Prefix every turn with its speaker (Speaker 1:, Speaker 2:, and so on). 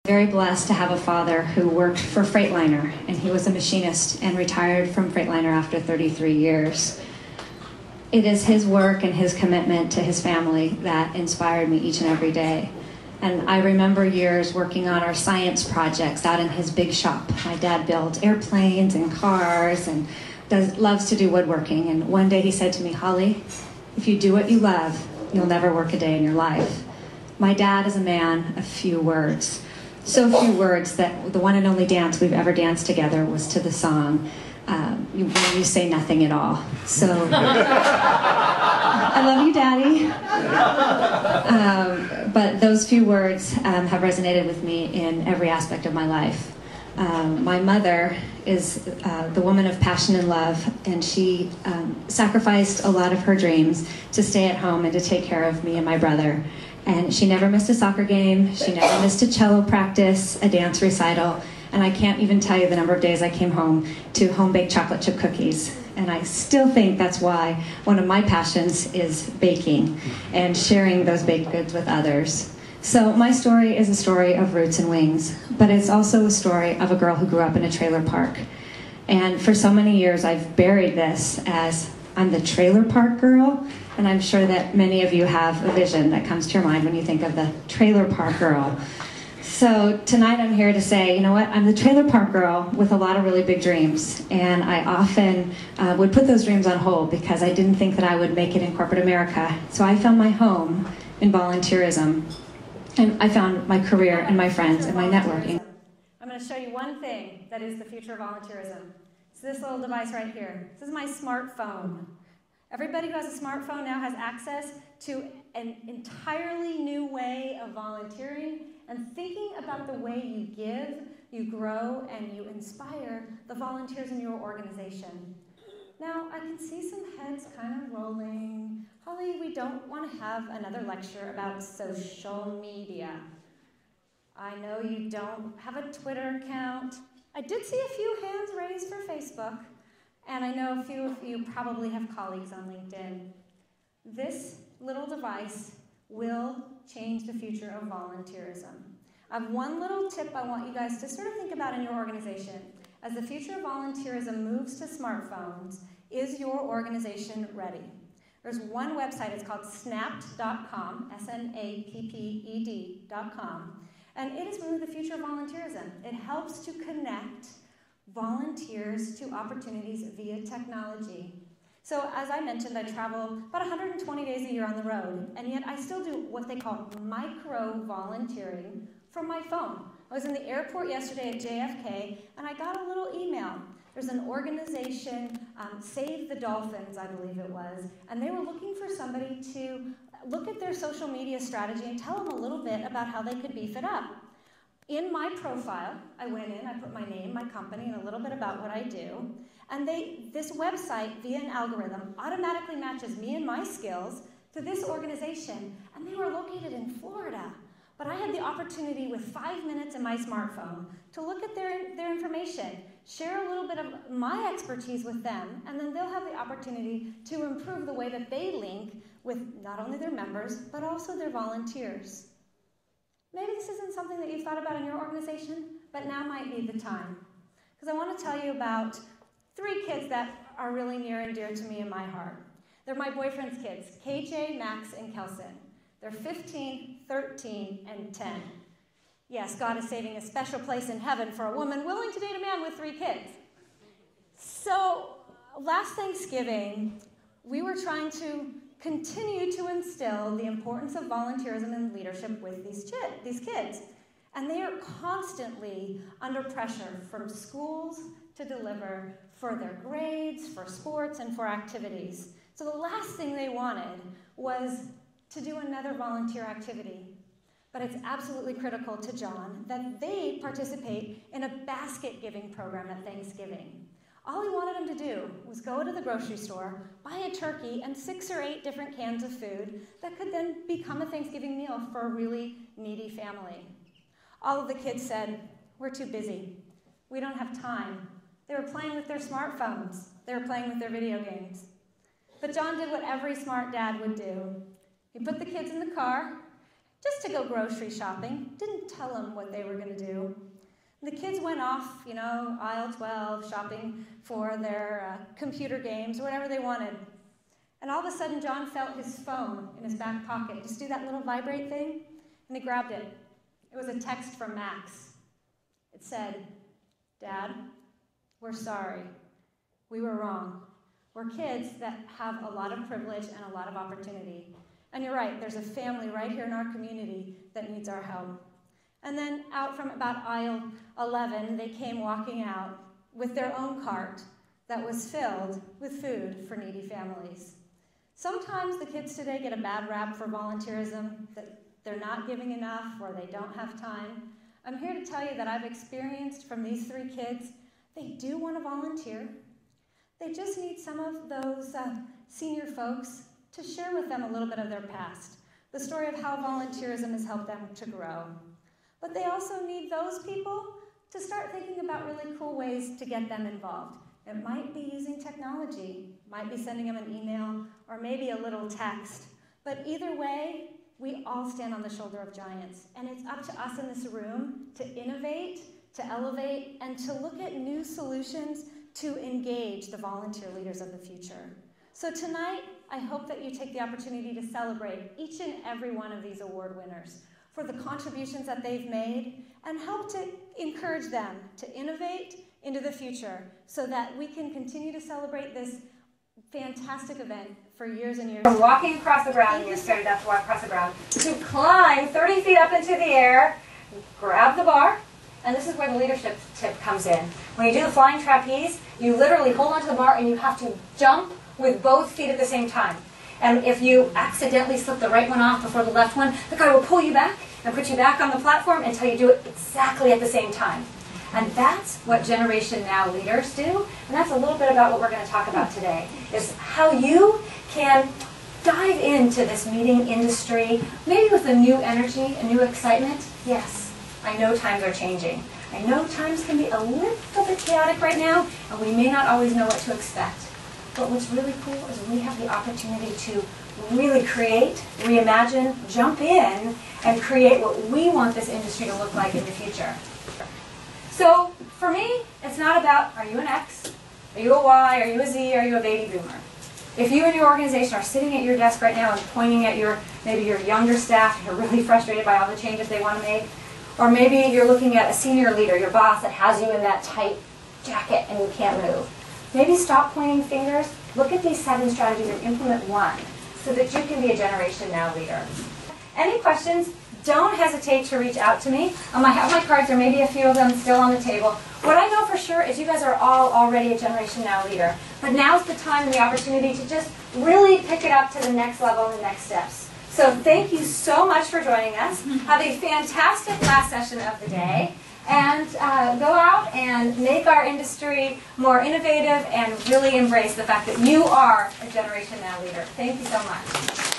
Speaker 1: Very blessed to have a father who worked for Freightliner, and he was a machinist and retired from Freightliner after 33 years. It is his work and his commitment to his family that inspired me each and every day. And I remember years working on our science projects out in his big shop. My dad built airplanes and cars and loves to do woodworking. And one day he said to me, "Holly, if you do what you love, you'll never work a day in your life." My dad is a man of few words. So few words that the one and only dance we've ever danced together was to the song, you say nothing at all. So, I love you, Daddy. But those few words have resonated with me in every aspect of my life. My mother is the woman of passion and love, and she sacrificed a lot of her dreams to stay at home and to take care of me and my brother. And she never missed a soccer game, she never missed a cello practice, a dance recital, and I can't even tell you the number of days I came home to home-baked chocolate chip cookies. And I still think that's why one of my passions is baking and sharing those baked goods with others. So my story is a story of roots and wings, but it's also a story of a girl who grew up in a trailer park. And for so many years I've buried this as I'm the trailer park girl, and I'm sure that many of you have a vision that comes to your mind when you think of the trailer park girl. So tonight I'm here to say, you know what, I'm the trailer park girl with a lot of really big dreams, and I often would put those dreams on hold because I didn't think that I would make it in corporate America. So I found my home in volunteerism, and I found my career and my friends and my networking. I'm going to show you one thing that is the future of volunteerism. It's this little device right here. This is my smartphone. Everybody who has a smartphone now has access to an entirely new way of volunteering and thinking about the way you give, you grow, and you inspire the volunteers in your organization. Now, I can see some heads kind of rolling. Holly, we don't want to have another lecture about social media. I know you don't have a Twitter account. I did see a few hands raised for Facebook. And I know a few of you probably have colleagues on LinkedIn. This little device will change the future of volunteerism. I have one little tip I want you guys to sort of think about in your organization. As the future of volunteerism moves to smartphones, is your organization ready? There's one website, it's called snapped.com, snapped.com, and it is really the future of volunteerism. It helps to connect volunteers to opportunities via technology. So as I mentioned, I travel about 120 days a year on the road, and yet I still do what they call micro-volunteering from my phone. I was in the airport yesterday at JFK, and I got a little email. There's an organization, Save the Dolphins, I believe it was, and they were looking for somebody to look at their social media strategy and tell them a little bit about how they could beef it up. In my profile, I went in, I put my name, my company, and a little bit about what I do, and this website, via an algorithm, automatically matches me and my skills to this organization, and they were located in Florida. But I had the opportunity with 5 minutes in my smartphone to look at their information, share a little bit of my expertise with them, and then they'll have the opportunity to improve the way that they link with not only their members, but also their volunteers. Maybe this isn't something that you've thought about in your organization, but now might be the time. Because I want to tell you about 3 kids that are really near and dear to me in my heart. They're my boyfriend's kids, KJ, Max, and Kelson. They're 15, 13, and 10. Yes, God is saving a special place in heaven for a woman willing to date a man with 3 kids. So last Thanksgiving, we were trying to continue to instill the importance of volunteerism and leadership with these kids. And they are constantly under pressure from schools to deliver for their grades, for sports, and for activities. So the last thing they wanted was to do another volunteer activity. But it's absolutely critical to John that they participate in a basket giving program at Thanksgiving. All he wanted them to do was go to the grocery store, buy a turkey and 6 or 8 different cans of food that could then become a Thanksgiving meal for a really needy family. All of the kids said, "We're too busy. We don't have time." They were playing with their smartphones. They were playing with their video games. But John did what every smart dad would do. He put the kids in the car, just to go grocery shopping. Didn't tell them what they were going to do. The kids went off, you know, aisle 12, shopping for their computer games or whatever they wanted. And all of a sudden, John felt his phone in his back pocket. Just do that little vibrate thing, and he grabbed it. It was a text from Max. It said, "Dad, we're sorry. We were wrong. We're kids that have a lot of privilege and a lot of opportunity. And you're right, there's a family right here in our community that needs our help." And then out from about aisle 11, they came walking out with their own cart that was filled with food for needy families. Sometimes the kids today get a bad rap for volunteerism, that they're not giving enough or they don't have time. I'm here to tell you that I've experienced from these 3 kids, they do want to volunteer. They just need some of those senior folks to share with them a little bit of their past, the story of how volunteerism has helped them to grow. But they also need those people to start thinking about really cool ways to get them involved. It might be using technology, might be sending them an email, or maybe a little text. But either way, we all stand on the shoulder of giants. And it's up to us in this room to innovate, to elevate, and to look at new solutions to engage the volunteer leaders of the future. So tonight, I hope that you take the opportunity to celebrate each and every one of these award winners for the contributions that they've made and help to encourage them to innovate into the future so that we can continue to celebrate this fantastic event for years and years.
Speaker 2: From walking across the ground, and you're scared enough to walk across the ground, to climb 30 feet up into the air, grab the bar, and this is where the leadership tip comes in. When you do the flying trapeze, you literally hold onto the bar and you have to jump with both feet at the same time. And if you accidentally slip the right one off before the left one, the guy will pull you back and put you back on the platform until you do it exactly at the same time. And that's what Generation Now leaders do. And that's a little bit about what we're going to talk about today, is how you can dive into this meeting industry, maybe with a new energy, a new excitement. Yes, I know times are changing. I know times can be a little bit chaotic right now, and we may not always know what to expect. But what's really cool is we have the opportunity to really create, reimagine, jump in, and create what we want this industry to look like in the future. So for me, it's not about, are you an X? Are you a Y? Are you a Z? Are you a baby boomer? If you and your organization are sitting at your desk right now and pointing at maybe your younger staff, you're really frustrated by all the changes they want to make, or maybe you're looking at a senior leader, your boss that has you in that tight jacket and you can't move. Maybe stop pointing fingers, look at these 7 strategies and implement one so that you can be a Generation Now leader. Any questions? Don't hesitate to reach out to me. I have my cards, there may be a few of them still on the table. What I know for sure is you guys are all already a Generation Now leader. But now's the time and the opportunity to just really pick it up to the next level and the next steps. So thank you so much for joining us. Have a fantastic last session of the day. And go out and make our industry more innovative and really embrace the fact that you are a Generation Now leader. Thank you so much.